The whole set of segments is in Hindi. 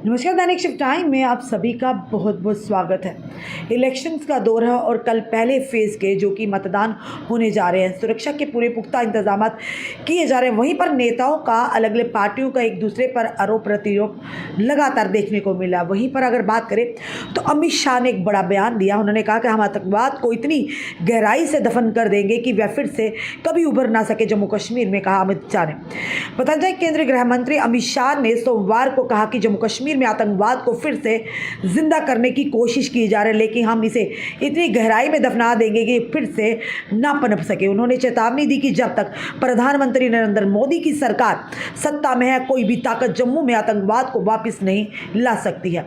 नमस्कार, दैनिक शिफ्ट टाइम में आप सभी का बहुत बहुत स्वागत है। इलेक्शंस का दौर है और कल पहले फेज़ के जो कि मतदान होने जा रहे हैं, सुरक्षा के पूरे पुख्ता इंतजाम किए जा रहे हैं। वहीं पर नेताओं का अलग अलग पार्टियों का एक दूसरे पर आरोप प्रत्यारोप लगातार देखने को मिला। वहीं पर अगर बात करें तो अमित शाह ने एक बड़ा बयान दिया। उन्होंने कहा कि हम आतंकवाद को इतनी गहराई से दफन कर देंगे कि वह फिर से कभी उभर ना सके, जम्मू कश्मीर में कहा अमित शाह ने। बता दें, केंद्रीय गृह मंत्री अमित शाह ने सोमवार को कहा कि जम्मू कश्मीर में आतंकवाद को फिर से जिंदा करने की कोशिश की जा रही है, लेकिन हम इसे इतनी गहराई में दफना देंगे कि फिर से ना पनप सके। उन्होंने चेतावनी दी कि जब तक प्रधानमंत्री नरेंद्र मोदी की सरकार सत्ता में है, कोई भी ताकत जम्मू में आतंकवाद को वापस नहीं ला सकती है।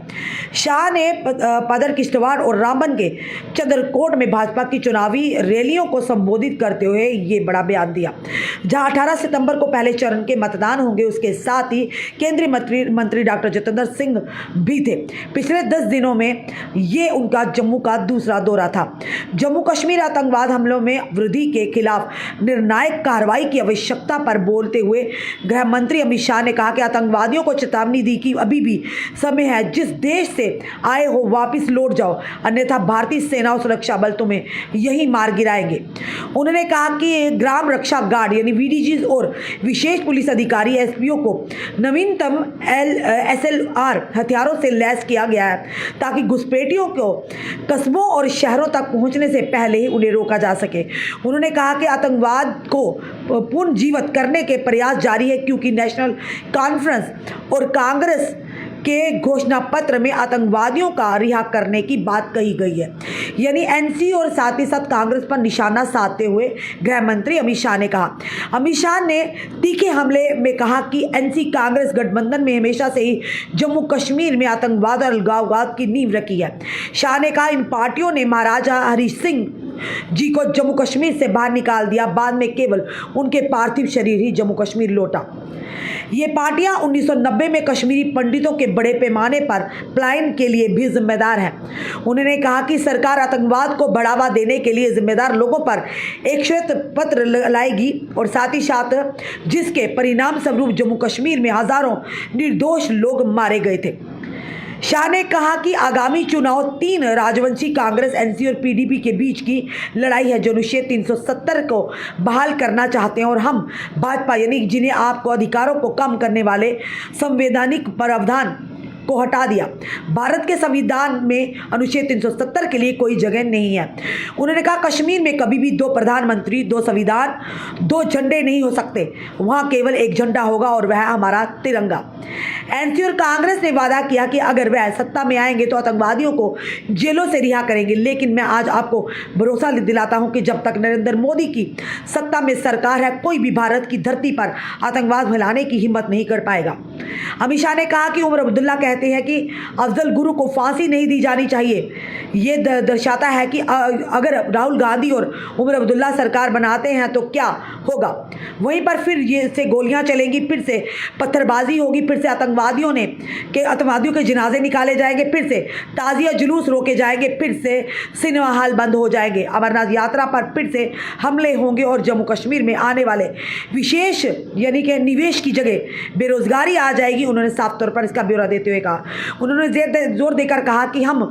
शाह ने पदर किश्तवाड़ और रामबन के चंद्रकोट में भाजपा की चुनावी रैलियों को संबोधित करते हुए ये बड़ा बयान दिया। जहां 18 सितंबर को पहले चरण के मतदान होंगे, उसके साथ ही केंद्रीय मंत्री डॉक्टर जितेंद्र सिंह भी थे। पिछले 10 दिनों में ये उनका जम्मू का दूसरा दौरा था। जम्मू कश्मीर आतंकवाद हमलों में वृद्धि के खिलाफ निर्णायक कार्रवाई की आवश्यकता पर बोलते हुए गृह मंत्री अमित शाह ने कहा कि आतंकवादियों को चेतावनी दी कि अभी भी समय है, जिस देश से आए हो वापिस लौट जाओ, अन्यथा भारतीय सेना और सुरक्षा बल तुम्हें यही मार गिराएंगे। उन्होंने कहा कि ग्राम रक्षा गार्ड यानी वीडीजी और विशेष पुलिस अधिकारी एसपीओ को नवीनतम SLR हथियारों से लैस किया गया है, ताकि घुसपैठियों को कस्बों और शहरों तक पहुंचने से पहले ही उन्हें रोका जा सके। उन्होंने कहा कि आतंकवाद को पुनर्जीवित करने के प्रयास जारी है, क्योंकि नेशनल कॉन्फ्रेंस और कांग्रेस के घोषणा पत्र में आतंकवादियों का रिहा करने की बात कही गई है, यानी एनसी, और साथ ही साथ कांग्रेस पर निशाना साधते हुए गृह मंत्री अमित शाह ने कहा। अमित शाह ने तीखे हमले में कहा कि एनसी कांग्रेस गठबंधन में हमेशा से ही जम्मू कश्मीर में आतंकवाद और अलगाववाद की नींव रखी है। शाह ने कहा इन पार्टियों ने महाराजा हरि सिंह जी को जम्मू कश्मीर से बाहर निकाल दिया, बाद में केवल उनके पार्थिव शरीर ही जम्मू कश्मीर लौटा। ये पार्टियां 1990 में कश्मीरी पंडितों के बड़े पैमाने पर पलायन के लिए भी जिम्मेदार हैं। उन्होंने कहा कि सरकार आतंकवाद को बढ़ावा देने के लिए जिम्मेदार लोगों पर एक श्वेत पत्र लाएगी, और साथ ही साथ जिसके परिणाम स्वरूप जम्मू कश्मीर में हजारों निर्दोष लोग मारे गए थे। शाह ने कहा कि आगामी चुनाव 3 राजवंशी कांग्रेस, एनसी और पीडीपी के बीच की लड़ाई है, जो अनुच्छेद 370 को बहाल करना चाहते हैं, और हम भाजपा यानी जिन्हें आपको अधिकारों को कम करने वाले संवैधानिक प्रावधान को हटा दिया। भारत के संविधान में अनुच्छेद 370 के लिए कोई जगह नहीं है। उन्होंने कहा कश्मीर में कभी भी 2 प्रधानमंत्री, 2 संविधान, 2 झंडे नहीं हो सकते। वहाँ केवल एक झंडा होगा और वह हमारा तिरंगा। एनसी और कांग्रेस ने वादा किया कि अगर वह सत्ता में आएंगे तो आतंकवादियों को जेलों से रिहा करेंगे, लेकिन मैं आज आपको भरोसा दिलाता हूं कि जब तक नरेंद्र मोदी की सत्ता में सरकार है, कोई भी भारत की धरती पर आतंकवाद फैलाने की हिम्मत नहीं कर पाएगा। अमित शाह ने कहा कि उमर अब्दुल्ला कहते हैं कि अफजल गुरु को फांसी नहीं दी जानी चाहिए। ये दर्शाता है कि अगर राहुल गांधी और उमर अब्दुल्ला सरकार बनाते हैं तो क्या होगा। वहीं पर फिर ये से गोलियां चलेंगी, फिर से पत्थरबाजी होगी, फिर से आतंकवादियों के जनाजे निकाले जाएंगे, फिर से ताजिया जुलूस रोके जाएंगे, फिर से सिनेमा हॉल बंद हो जाएंगे, अमरनाथ यात्रा पर फिर से हमले होंगे, और जम्मू कश्मीर में आने वाले विशेष यानी कि निवेश की जगह बेरोजगारी आ जाएगी। उन्होंने साफ तौर पर इसका ब्यौरा देते हुए कहा। उन्होंने जोर देकर कहा कि हम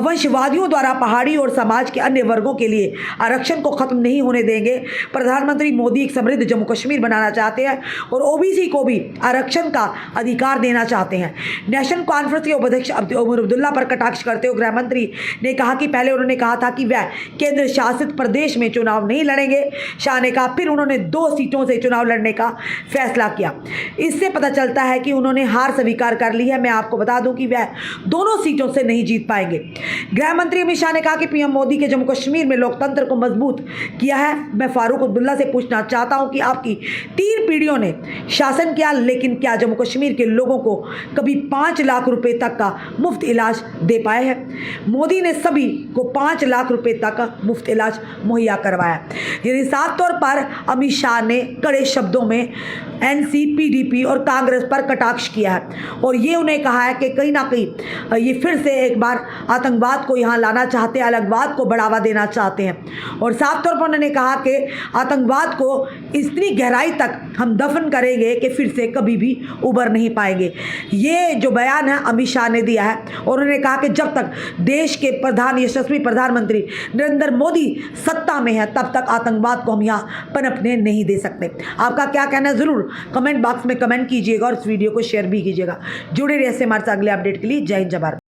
वंशवादियों द्वारा पहाड़ी और समाज के अन्य वर्गों के लिए आरक्षण को खत्म नहीं होने देंगे। प्रधानमंत्री मोदी एक समृद्ध जम्मू कश्मीर बनाना चाहते हैं और ओबीसी को भी आरक्षण का अधिकार देना चाहते हैं। नेशनल कॉन्फ्रेंस के उपाध्यक्ष उमर अब्दुल्ला पर कटाक्ष करते हुए गृह मंत्री ने कहा कि पहले उन्होंने कहा था कि वह केंद्र शासित प्रदेश में चुनाव नहीं लड़ेंगे। शाह ने कहा, फिर उन्होंने 2 सीटों से चुनाव लड़ने का फैसला किया। इससे पता चलता है कि उन्होंने हार स्वीकार कर ली है। मैं आपको बता दूं कि वह दोनों सीटों से नहीं जीत पाएंगे। गृह मंत्री अमित शाह ने कहा कि पीएम मोदी के जम्मू कश्मीर में लोकतंत्र को मजबूत किया है। मैं फारूक अब्दुल्ला से पूछना चाहता हूं कि आपकी 3 पीढ़ियों ने शासन किया, लेकिन क्या जम्मू कश्मीर के लोगों को कभी 5 लाख रुपए तक का मुफ्त इलाज दे पाए हैं? मोदी ने सभी को 5 लाख रुपए तक का मुफ्त इलाज मुहैया करवाया। यानी साफ तौर पर अमित शाह ने कड़े शब्दों में एनसी, पीडीपी और कांग्रेस पर कटाक्ष किया है, और ये उन्हें कहा है कि कहीं ना कहीं ये फिर से एक बार आतंकवाद को यहाँ लाना चाहते हैं, अलगवाद को बढ़ावा देना चाहते हैं। और साफ तौर पर उन्होंने कहा कि आतंकवाद को इतनी गहराई तक हम दफन करेंगे कि फिर से कभी भी उबर नहीं पाएंगे। ये जो बयान है अमित शाह ने दिया है और उन्होंने कहा कि जब तक देश के यशस्वी प्रधानमंत्री नरेंद्र मोदी सत्ता में है तब तक आतंकवाद को हम यहाँ पनपने नहीं दे सकते। आपका क्या कहना है ज़रूर कमेंट बॉक्स में कमेंट कीजिएगा और इस वीडियो को शेयर भी कीजिएगा। जुड़े रहिए हमारे साथ अगले अपडेट के लिए। जय हिंद, जय भारत।